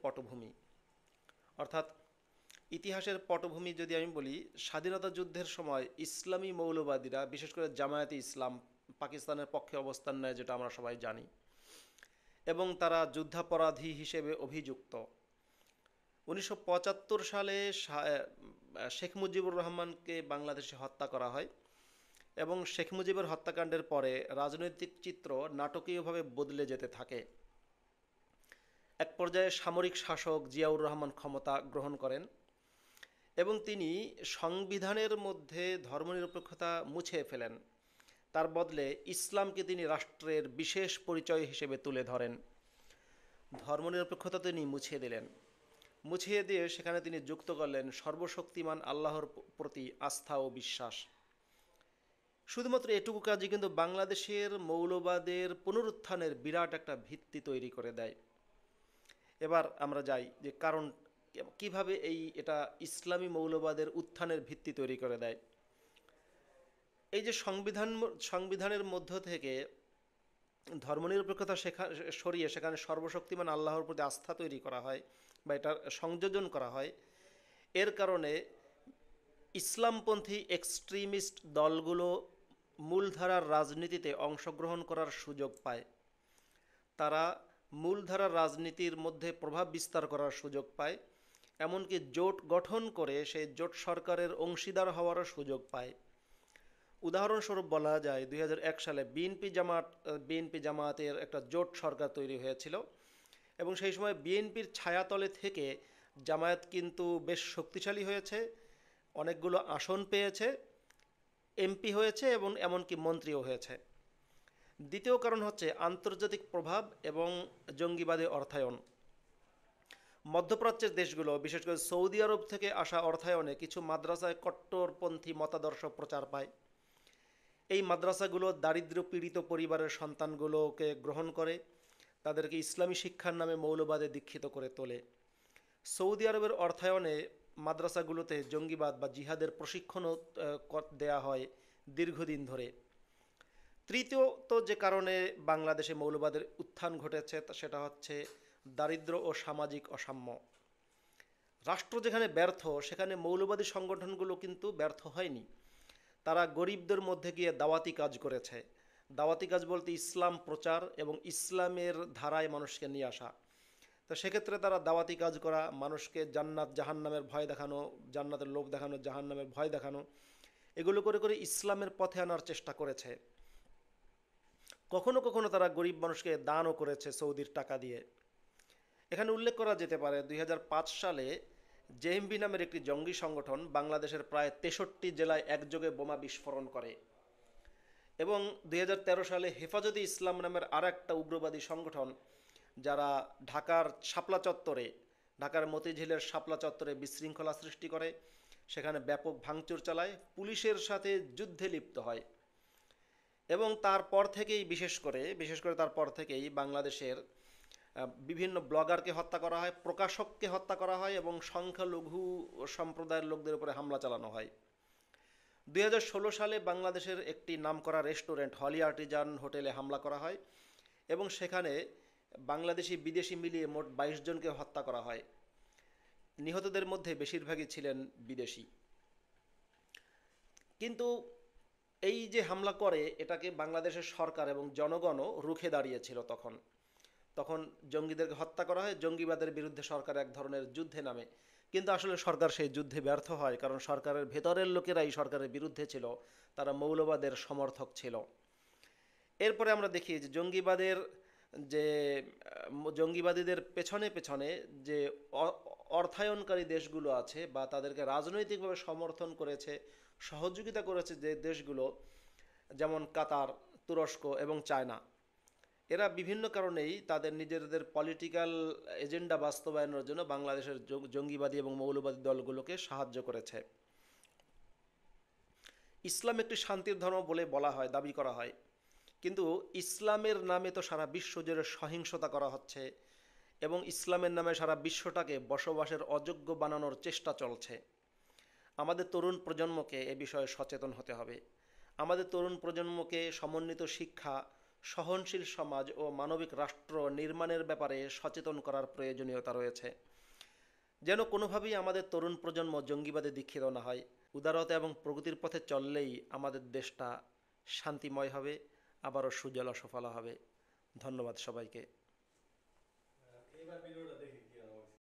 পটভূমি, অর্থাৎ ইতিহাসের পটভূমি যদি আমি বলি, স্বাধীনতা যুদ্ধের সময় ইসলামী মৌলবাদীরা, বিশেষ করে জামায়াতে ইসলাম, পাকিস্তানের পক্ষে অবস্থান নেয় যেটা আমরা সবাই জানি, এবং তারা যুদ্ধাপরাধী হিসেবে অভিযুক্ত। 1975 সালে শেখ মুজিবুর রহমানকে বাংলাদেশে হত্যা করা হয় এবং শেখ মুজিবের হত্যাকাণ্ডের পরে রাজনৈতিক চিত্র নাটকীয়ভাবে বদলে যেতে থাকে। এক পর্যায়ে সামরিক শাসক জিয়াউর রহমান ক্ষমতা গ্রহণ করেন এবং তিনি সংবিধানের মধ্যে ধর্মনিরপেক্ষতা মুছে ফেলেন। তার বদলে ইসলামকে তিনি রাষ্ট্রের বিশেষ পরিচয় হিসেবে তুলে ধরেন। ধর্মনিরপেক্ষতা তিনি মুছিয়ে দিলেন, মুছিয়ে দিয়ে সেখানে তিনি যুক্ত করলেন সর্বশক্তিমান আল্লাহর প্রতি আস্থা ও বিশ্বাস। শুধুমাত্র এটুকু কাজই কিন্তু বাংলাদেশের মৌলবাদের পুনরুত্থানের বিরাট একটা ভিত্তি তৈরি করে দেয়। এবার আমরা যাই যে কারণ কিভাবে এটা ইসলামী মৌলবাদের উত্থানের ভিত্তি তৈরি করে দেয়। এই যে সংবিধানের মধ্য থেকে ধর্মনিরপেক্ষতা সরিয়ে সেখানে সর্বশক্তিমান আল্লাহর প্রতি আস্থা তৈরি করা হয় বা এটার সংযোজন করা হয়, এর কারণে ইসলামপন্থী এক্সট্রিমিস্ট দলগুলো মূলধারার রাজনীতিতে অংশগ্রহণ করার সুযোগ পায়। তারা মূলধারার রাজনীতির মধ্যে প্রভাব বিস্তার করার সুযোগ পায়, এমনকি জোট গঠন করে সেই জোট সরকারের অংশীদার হওয়ারও সুযোগ পায়। উদাহরণস্বরূপ বলা যায় 2001 সালে বিএনপি জামায়াতের একটা জোট সরকার তৈরি হয়েছিল এবং সেই সময় বিএনপির ছায়াতলে থেকে জামায়াত কিন্তু বেশ শক্তিশালী হয়েছে, অনেকগুলো আসন পেয়েছে, এমপি হয়েছে এবং এমনকি মন্ত্রীও হয়েছে। দ্বিতীয় কারণ হচ্ছে আন্তর্জাতিক প্রভাব এবং জঙ্গিবাদী অর্থায়ন। মধ্যপ্রাচ্যের দেশগুলো, বিশেষ করে সৌদি আরব থেকে আসা অর্থায়নে কিছু মাদ্রাসায় কট্টরপন্থী মতাদর্শ প্রচার পায়। এই মাদ্রাসাগুলো দারিদ্র্য পীড়িত পরিবারের সন্তানগুলোকে গ্রহণ করে, তাদেরকে ইসলামী শিক্ষার নামে মৌলবাদে দীক্ষিত করে তোলে। সৌদি আরবের অর্থায়নে মাদ্রাসাগুলোতে জঙ্গিবাদ বা জিহাদের প্রশিক্ষণও দেয়া হয় দীর্ঘদিন ধরে। তৃতীয়ত যে কারণে বাংলাদেশে মৌলবাদের উত্থান ঘটেছে সেটা হচ্ছে দারিদ্র্য ও সামাজিক অসাম্য। রাষ্ট্র যেখানে ব্যর্থ সেখানে মৌলবাদী সংগঠনগুলো কিন্তু ব্যর্থ হয়নি। তারা গরিবদের মধ্যে গিয়ে দাওয়াতি কাজ করেছে। দাওয়াতি কাজ বলতে ইসলাম প্রচার এবং ইসলামের ধারায় মানুষকে নিয়ে আসা। তো সেক্ষেত্রে তারা দাওয়াতি কাজ করা, মানুষকে জান্নাত জাহান্নামের ভয় দেখানো, জান্নাতের লোভ দেখানো, জাহান্নামের ভয় দেখানো, এগুলো করে করে ইসলামের পথে আনার চেষ্টা করেছে। কখনো কখনো তারা গরিব মানুষকে দানও করেছে সৌদির টাকা দিয়ে। এখানে উল্লেখ করা যেতে পারে 2005 সালে জেএমবি নামের একটি জঙ্গি সংগঠন বাংলাদেশের প্রায় 63 জেলায় একযোগে বোমা বিস্ফোরণ করে এবং 2013 সালে হেফাজতে ইসলাম নামের আর একটা উগ্রবাদী সংগঠন, যারা ঢাকার মতিঝিলের শাপলা চত্বরে বিশৃঙ্খলা সৃষ্টি করে, সেখানে ব্যাপক ভাঙচুর চালায়, পুলিশের সাথে যুদ্ধে লিপ্ত হয় এবং তারপর থেকেই বিশেষ করে তারপর থেকেই বাংলাদেশের বিভিন্ন ব্লগারকে হত্যা করা হয়, প্রকাশককে হত্যা করা হয় এবং সংখ্যালঘু সম্প্রদায়ের লোকদের উপরে হামলা চালানো হয়। 2016 সালে বাংলাদেশের একটি নামকরা রেস্টুরেন্ট হলি আর্টিজান হোটেলে হামলা করা হয় এবং সেখানে বাংলাদেশি বিদেশি মিলিয়ে মোট 22 জনকে হত্যা করা হয়। নিহতদের মধ্যে বেশিরভাগই ছিলেন বিদেশি। কিন্তু এই যে হামলা করে এটাকে বাংলাদেশের সরকার এবং জনগণও রুখে দাঁড়িয়েছিল। তখন জঙ্গিদেরকে হত্যা করা হয়, জঙ্গিবাদের বিরুদ্ধে সরকার এক ধরনের যুদ্ধে নামে, কিন্তু আসলে সরকার সেই যুদ্ধে ব্যর্থ হয়, কারণ সরকারের ভেতরের লোকেরাই সরকারের বিরুদ্ধে ছিল, তারা মৌলবাদের সমর্থক ছিল। এরপরে আমরা দেখি যে জঙ্গিবাদীদের পেছনে পেছনে যে অর্থায়নকারী দেশগুলো আছে বা তাদেরকে রাজনৈতিকভাবে সমর্থন করেছে, সহযোগিতা করেছে যে দেশগুলো, যেমন কাতার, তুরস্ক এবং চায়না, এরা বিভিন্ন কারণেই তাদের নিজেদের পলিটিক্যাল এজেন্ডা বাস্তবায়নের জন্য বাংলাদেশের জঙ্গিবাদী এবং মৌলবাদী দলগুলোকে সাহায্য করেছে। ইসলাম একটি শান্তির ধর্ম বলে দাবি করা হয়, কিন্তু ইসলামের নামে তো সারা বিশ্ব জুড়ে সহিংসতা করা হচ্ছে এবং ইসলামের নামে সারা বিশ্বটাকে বসবাসের অযোগ্য বানানোর চেষ্টা চলছে। আমাদের তরুণ প্রজন্মকে এ বিষয়ে সচেতন হতে হবে। আমাদের তরুণ প্রজন্মকে সমন্বিত শিক্ষা, সহনশীল সমাজ ও মানবিক রাষ্ট্র নির্মাণের ব্যাপারে সচেতন করার প্রয়োজনীয়তা রয়েছে, যেন কোনোভাবেই আমাদের তরুণ প্রজন্ম জঙ্গিবাদে দীক্ষিত না হয়। উদারতা এবং প্রগতির পথে চললেই আমাদের দেশটা শান্তিময় হবে, আবারও সুজলা সুফলা হবে। ধন্যবাদ সবাইকে।